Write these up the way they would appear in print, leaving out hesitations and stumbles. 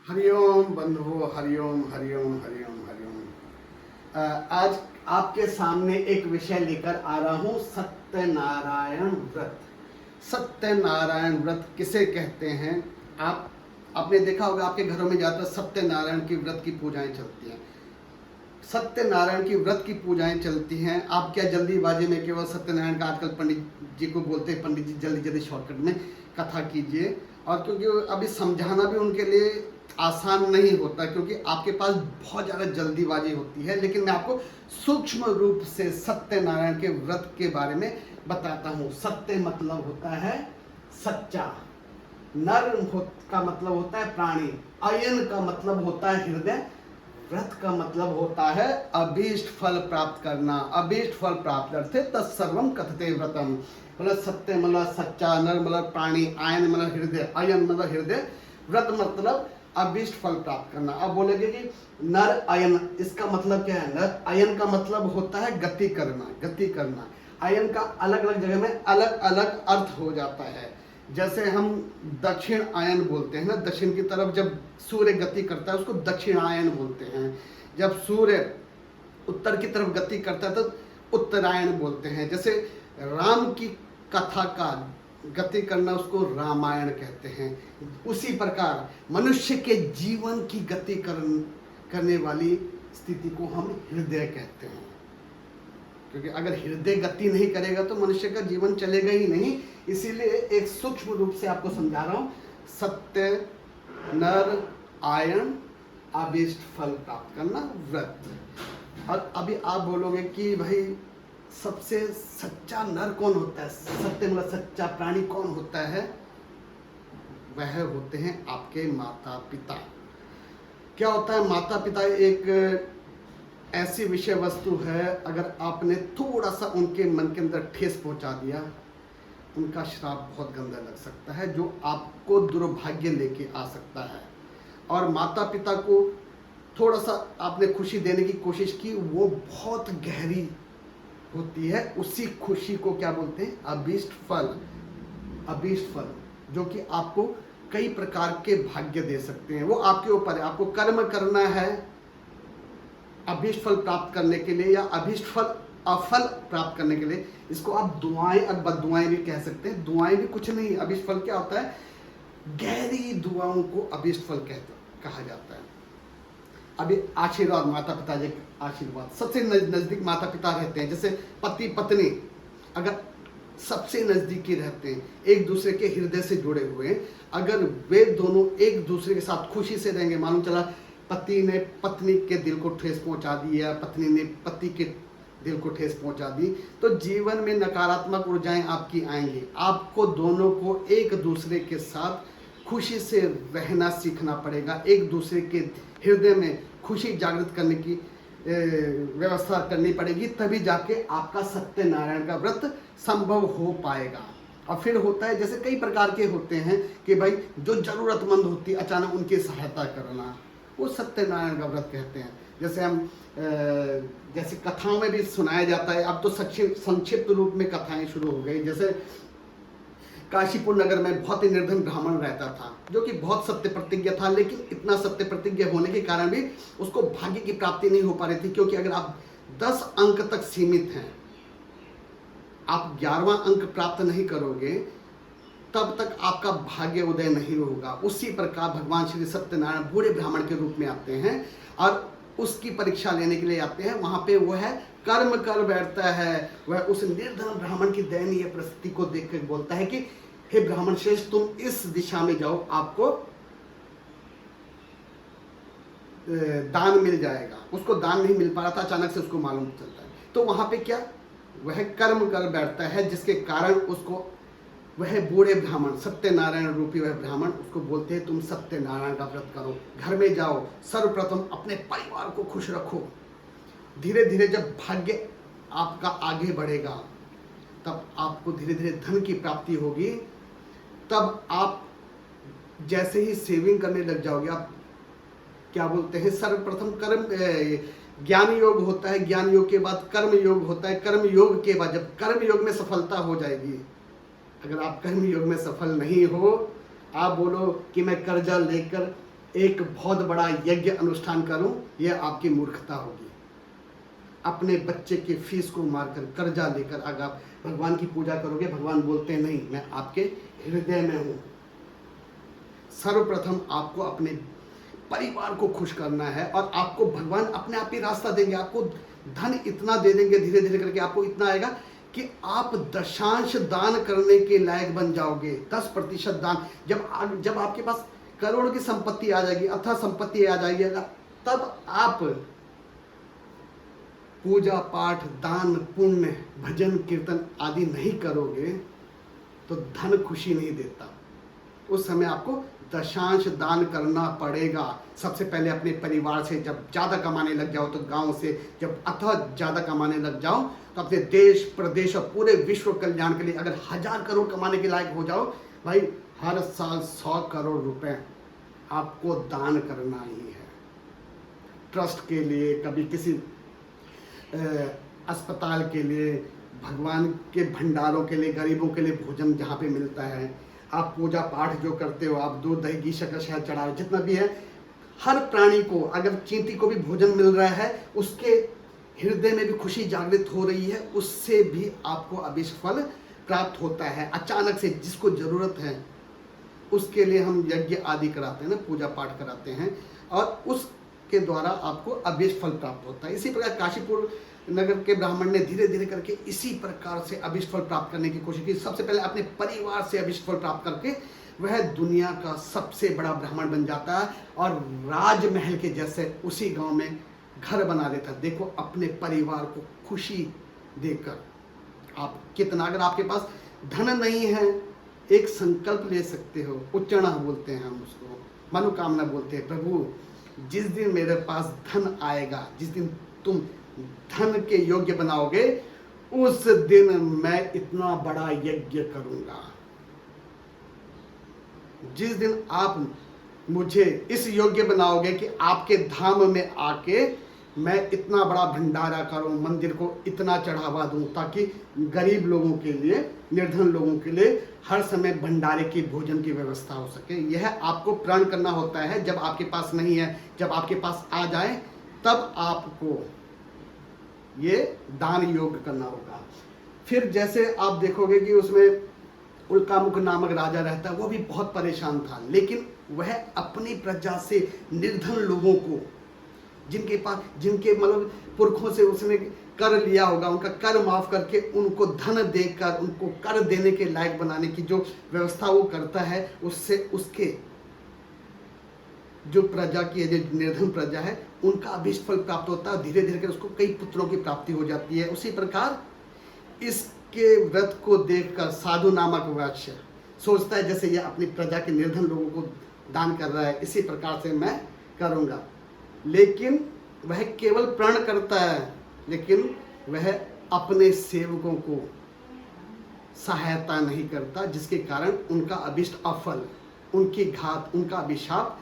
हरिओम बंधुओं, हरिओम हरिओम हरिओम हरिओम। आज आपके सामने एक विषय लेकर आ रहा हूँ, सत्यनारायण व्रत। सत्यनारायण व्रत किसे कहते हैं? आपने देखा होगा, आपके घरों में ज़्यादातर सत्यनारायण की व्रत की पूजाएं चलती हैं। सत्यनारायण की व्रत की पूजाएं चलती हैं। आप क्या जल्दीबाजी में केवल सत्यनारायण का आजकल पंडित जी को बोलते हैं, पंडित जी जल्दी जल्दी शॉर्टकट में कथा कीजिए। और क्योंकि अभी समझाना भी उनके लिए आसान नहीं होता, क्योंकि आपके पास बहुत ज़्यादा जल्दीबाजी होती है। लेकिन मैं आपको सूक्ष्म रूप से सत्यनारायण के व्रत के बारे में बताता हूँ। सत्य मतलब होता है सच्चा, नर का मतलब होता है प्राणी, अयन का मतलब होता है हृदय, व्रत का मतलब होता है अभीष्ट फल प्राप्त करना। अभीष्ट फल प्राप्त अर्थे तत्सर्वम कथते व्रतम। मतलब सत्य मतलब सच्चा, नर मतलब प्राणी, आयन मतलब हृदय, अयन मतलब हृदय, व्रत मतलब अभीष्ट फल प्राप्त करना। अब बोलेंगे कि नर अयन, इसका मतलब क्या है? नर अयन का मतलब होता है गति करना, गति करना। अयन का अलग अलग जगह में अलग अलग अर्थ हो जाता है। जैसे हम दक्षिण आयन बोलते हैं ना, दक्षिण की तरफ जब सूर्य गति करता है उसको दक्षिणायन बोलते हैं। जब सूर्य उत्तर की तरफ गति करता है तो उत्तरायण बोलते हैं। जैसे राम की कथा का गति करना उसको रामायण कहते हैं। उसी प्रकार मनुष्य के जीवन की गति करने वाली स्थिति को हम हृदय कहते हैं। क्योंकि अगर हृदय गति नहीं करेगा तो मनुष्य का जीवन चलेगा ही नहीं। इसीलिए एक सूक्ष्म रूप से आपको समझा रहा हूं, सत्य, नर, आयन, अभीष्ट फल प्राप्त करना, व्रत। और अभी आप बोलोगे कि भाई सबसे सच्चा नर कौन होता है? सत्य मतलब सच्चा प्राणी कौन होता है? वह होते हैं आपके माता पिता। क्या होता है माता पिता? एक ऐसी विषय वस्तु है, अगर आपने थोड़ा सा उनके मन के अंदर ठेस पहुंचा दिया, उनका श्राप बहुत गंदा लग सकता है, जो आपको दुर्भाग्य लेके आ सकता है। और माता पिता को थोड़ा सा आपने खुशी देने की कोशिश की, वो बहुत गहरी होती है। उसी खुशी को क्या बोलते हैं? अभीष्ट फल। अभीष्ट फल जो कि आपको कई प्रकार के भाग्य दे सकते हैं। वो आपके ऊपर है, आपको कर्म करना है अभीष्ट फल प्राप्त करने के लिए, या अभीष्ट फल अफल प्राप्त करने के लिए। इसको आप दुआएं और बद्दुआएं भी कह सकते हैं। दुआएं भी कुछ नहीं, अभीष्ट फल क्या होता है? गहरी दुआओं को अभीष्ट फल कहा जाता है। अभी आशीर्वाद, माता पिता जी आशीर्वाद, सबसे नजदीक माता पिता रहते हैं। जैसे पति पत्नी अगर सबसे नजदीकी रहते हैं, एक दूसरे के हृदय से जुड़े हुए हैं, अगर वे दोनों एक दूसरे के साथ खुशी से रहेंगे, मालूम चला पति ने पत्नी के दिल को ठेस पहुंचा दी या पत्नी ने पति के दिल को ठेस पहुंचा दी, तो जीवन में नकारात्मक ऊर्जाएं आपकी आएंगी। आपको दोनों को एक दूसरे के साथ खुशी से रहना सीखना पड़ेगा। एक दूसरे के हृदय में खुशी जागृत करने की व्यवस्था करनी पड़ेगी, तभी जाके आपका सत्यनारायण का व्रत संभव हो पाएगा। और फिर होता है, जैसे कई प्रकार के होते हैं कि भाई जो जरूरतमंद होती है अचानक उनकी सहायता करना, वो सत्यनारायण का व्रत कहते हैं। जैसे हम जैसे कथाओं में भी सुनाया जाता है, अब तो संक्षिप्त रूप में कथाएं शुरू हो गई। जैसे काशीपुर नगर में बहुत ही निर्धन ब्राह्मण रहता था, जो कि बहुत सत्य प्रतिज्ञा था, लेकिन इतना सत्य प्रतिज्ञा होने के कारण भी उसको भाग्य की प्राप्ति नहीं हो पा रही थी। क्योंकि अगर आप 10 अंक तक सीमित हैं, आप 11वां अंक प्राप्त नहीं करोगे, तब तक आपका भाग्य उदय नहीं होगा। उसी प्रकार भगवान श्री सत्यनारायण बूढ़े ब्राह्मण के रूप में आते हैं और उसकी परीक्षा लेने के लिए आते हैं। वहां पे वो है कर्म कर बैठता है। वह उस निर्धन ब्राह्मण की दयनीय परिस्थिति को देखकर बोलता है कि हे ब्राह्मण श्रेष्ठ, तुम इस दिशा में जाओ, आपको दान मिल जाएगा। उसको दान नहीं मिल पा रहा था, अचानक से उसको मालूम चलता है। तो वहां पे क्या, वह कर्म कर बैठता है, जिसके कारण उसको वह बूढ़े ब्राह्मण, सत्यनारायण रूपी वह ब्राह्मण उसको बोलते हैं तुम सत्यनारायण का व्रत करो, घर में जाओ, सर्वप्रथम अपने परिवार को खुश रखो। धीरे धीरे जब भाग्य आपका आगे बढ़ेगा, तब आपको धीरे धीरे धन की प्राप्ति होगी। तब आप जैसे ही सेविंग करने लग जाओगे, आप क्या बोलते हैं, सर्वप्रथम कर्म ज्ञान योग होता है, ज्ञान योग के बाद कर्म योग होता है, कर्म योग के बाद जब कर्म योग में सफलता हो जाएगी, अगर आप कर्म योग में सफल नहीं हो, आप बोलो कि मैं कर्जा लेकर एक बहुत बड़ा यज्ञ अनुष्ठान करूं, यह आपकी मूर्खता होगी। अपने बच्चे के फीस को मारकर कर्जा लेकर अगर आप भगवान की पूजा करोगे, भगवान बोलते हैं नहीं, मैं आपके हृदय में हूं। सर्वप्रथम आपको अपने परिवार को खुश करना है और आपको भगवान अपने आप ही रास्ता देंगे। आपको धन इतना दे देंगे, धीरे धीरे करके आपको इतना आएगा कि आप दशांश दान करने के लायक बन जाओगे। 10% दान, जब आपके पास करोड़ की संपत्ति आ जाएगी, अथवा संपत्ति आ जाएगी, तब आप पूजा पाठ, दान, पुण्य, भजन, कीर्तन आदि नहीं करोगे तो धन खुशी नहीं देता। उस समय आपको दशांश दान करना पड़ेगा। सबसे पहले अपने परिवार से, जब ज़्यादा कमाने लग जाओ तो गांव से, जब अथवा ज़्यादा कमाने लग जाओ तो अपने देश, प्रदेश और पूरे विश्व कल्याण के लिए अगर 1000 करोड़ कमाने के लायक हो जाओ, भाई हर साल 100 करोड़ रुपए आपको दान करना ही है। ट्रस्ट के लिए, कभी किसी अस्पताल के लिए, भगवान के भंडारों के लिए, गरीबों के लिए भोजन जहाँ पे मिलता है, आप पूजा पाठ जो करते हो, आप दूध, दही, घी, शक्कर, शहद चढ़ाओ, जितना भी है, हर प्राणी को, अगर चींटी को भी भोजन मिल रहा है, उसके हृदय में भी खुशी जागृत हो रही है, उससे भी आपको अभिष्ट फल प्राप्त होता है। अचानक से जिसको जरूरत है उसके लिए हम यज्ञ आदि कराते हैं ना, पूजा पाठ कराते हैं, और उसके द्वारा आपको अभिष्ट फल प्राप्त होता है। इसी प्रकार काशीपुर नगर के ब्राह्मण ने धीरे धीरे करके इसी प्रकार से अभिष्ट फल प्राप्त करने की कोशिश की। सबसे पहले अपने परिवार से अभिष्ट फल प्राप्त करके वह दुनिया का सबसे बड़ा ब्राह्मण बन जाता है और राजमहल के जैसे उसी गांव में घर बना देता। देखो, अपने परिवार को खुशी देकर आप कितना, अगर आपके पास धन नहीं है, एक संकल्प ले सकते हो, उच्चारण बोलते हैं हम उसको, मनोकामना बोलते हैं। प्रभु, जिस दिन मेरे पास धन आएगा, जिस दिन तुम धन के योग्य बनाओगे, उस दिन मैं इतना बड़ा यज्ञ करूंगा। जिस दिन आप मुझे इस योग्य बनाओगे कि आपके धाम में आके मैं इतना बड़ा भंडारा करूं, मंदिर को इतना चढ़ावा दूं, ताकि गरीब लोगों के लिए, निर्धन लोगों के लिए हर समय भंडारे की, भोजन की व्यवस्था हो सके। यह आपको प्रण करना होता है। जब आपके पास नहीं है, जब आपके पास आ जाए, तब आपको ये दान योग करना होगा। फिर जैसे आप देखोगे कि उसमें उल्कामुख नामक राजा रहता है, वो भी बहुत परेशान था, लेकिन वह अपनी प्रजा से निर्धन लोगों को, जिनके मतलब पुरखों से उसने कर लिया होगा, उनका कर माफ करके उनको धन देकर उनको कर देने के लायक बनाने की जो व्यवस्था वो करता है, उससे उसके जो प्रजा की है, जो निर्धन प्रजा है, उनका अभिष्ट फल प्राप्त होता है। धीरे धीरे कर उसको कई पुत्रों की प्राप्ति हो जाती है। उसी प्रकार इसके व्रत को देखकर साधु नामक वैश्य सोचता है जैसे ये अपनी प्रजा के निर्धन लोगों को दान कर रहा है, इसी प्रकार से मैं करूंगा। लेकिन वह केवल प्रण करता है, लेकिन वह अपने सेवकों को सहायता नहीं करता, जिसके कारण उनका अभिष्ट अफल, उनकी घात, उनका अभिशाप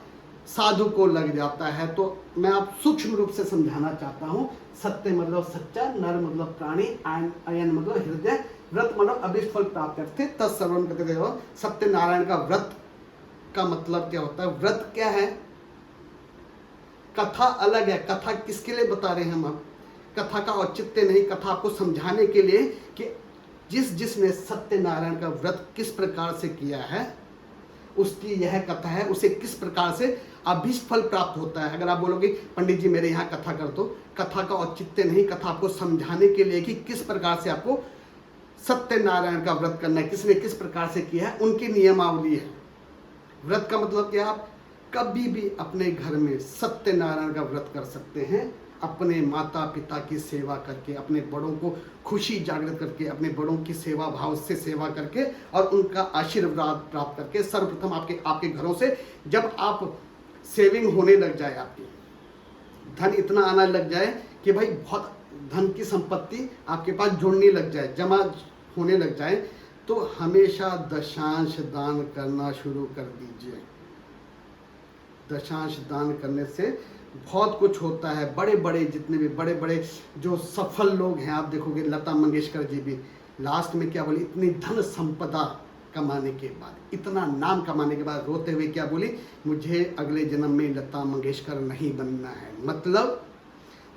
साधु को लग जाता है। तो मैं आप सूक्ष्म रूप से समझाना चाहता हूँ। सत्य मतलब सच्चा, नर मतलब प्राणी, अयन मतलब हृदय, व्रत मतलब अभिष्ट फल प्राप्त करते। तत्सर्वम कहते हो। सत्यनारायण का व्रत का मतलब क्या होता है? व्रत क्या है? कथा अलग है। कथा किसके लिए बता रहे हैं हम? कथा का औचित्य नहीं, कथा आपको समझाने के लिए कि जिसने सत्यनारायण का व्रत किस प्रकार से किया है, उसकी यह कथा है। उसे किस प्रकार से अभिष्ट फल प्राप्त होता है। अगर आप बोलोगे पंडित जी मेरे यहाँ कथा कर दो, कथा का औचित्य नहीं, कथा आपको समझाने के लिए कि किस प्रकार से आपको सत्यनारायण का व्रत करना है, किसने किस प्रकार से किया है, उनकी नियमावली है। व्रत का मतलब क्या? आप कभी भी अपने घर में सत्यनारायण का व्रत कर सकते हैं, अपने माता पिता की सेवा करके, अपने बड़ों को खुशी जागृत करके, अपने बड़ों की सेवा भाव से सेवा करके और उनका आशीर्वाद प्राप्त करके। सर्वप्रथम आपके घरों से जब आप सेविंग होने लग जाए, आपकी धन इतना आना लग जाए कि भाई बहुत धन की संपत्ति आपके पास जुड़ने लग जाए, जमा होने लग जाए, तो हमेशा दशांश दान करना शुरू कर दीजिए। दशांश दान करने से बहुत कुछ होता है। बड़े बड़े जितने भी बड़े बड़े जो सफल लोग हैं, आप देखोगे लता मंगेशकर जी भी लास्ट में क्या बोली, इतनी धन संपदा कमाने के बाद, इतना नाम कमाने के बाद रोते हुए क्या बोली, मुझे अगले जन्म में लता मंगेशकर नहीं बनना है। मतलब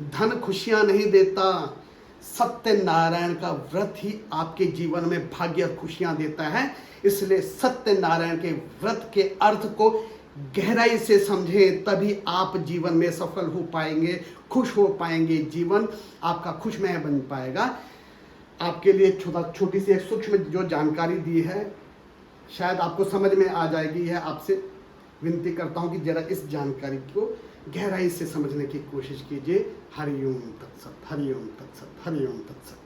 धन खुशियां नहीं देता, सत्यनारायण का व्रत ही आपके जीवन में भाग्य और खुशियां देता है। इसलिए सत्यनारायण के व्रत के अर्थ को गहराई से समझें, तभी आप जीवन में सफल हो पाएंगे, खुश हो पाएंगे, जीवन आपका खुशमय बन पाएगा। आपके लिए छोटी सी एक सूक्ष्म जो जानकारी दी है, शायद आपको समझ में आ जाएगी। है आपसे विनती करता हूं कि जरा इस जानकारी को गहराई से समझने की कोशिश कीजिए। हरिओम तत्सत, हरिओम तत्सत, हरिओम तत्सत।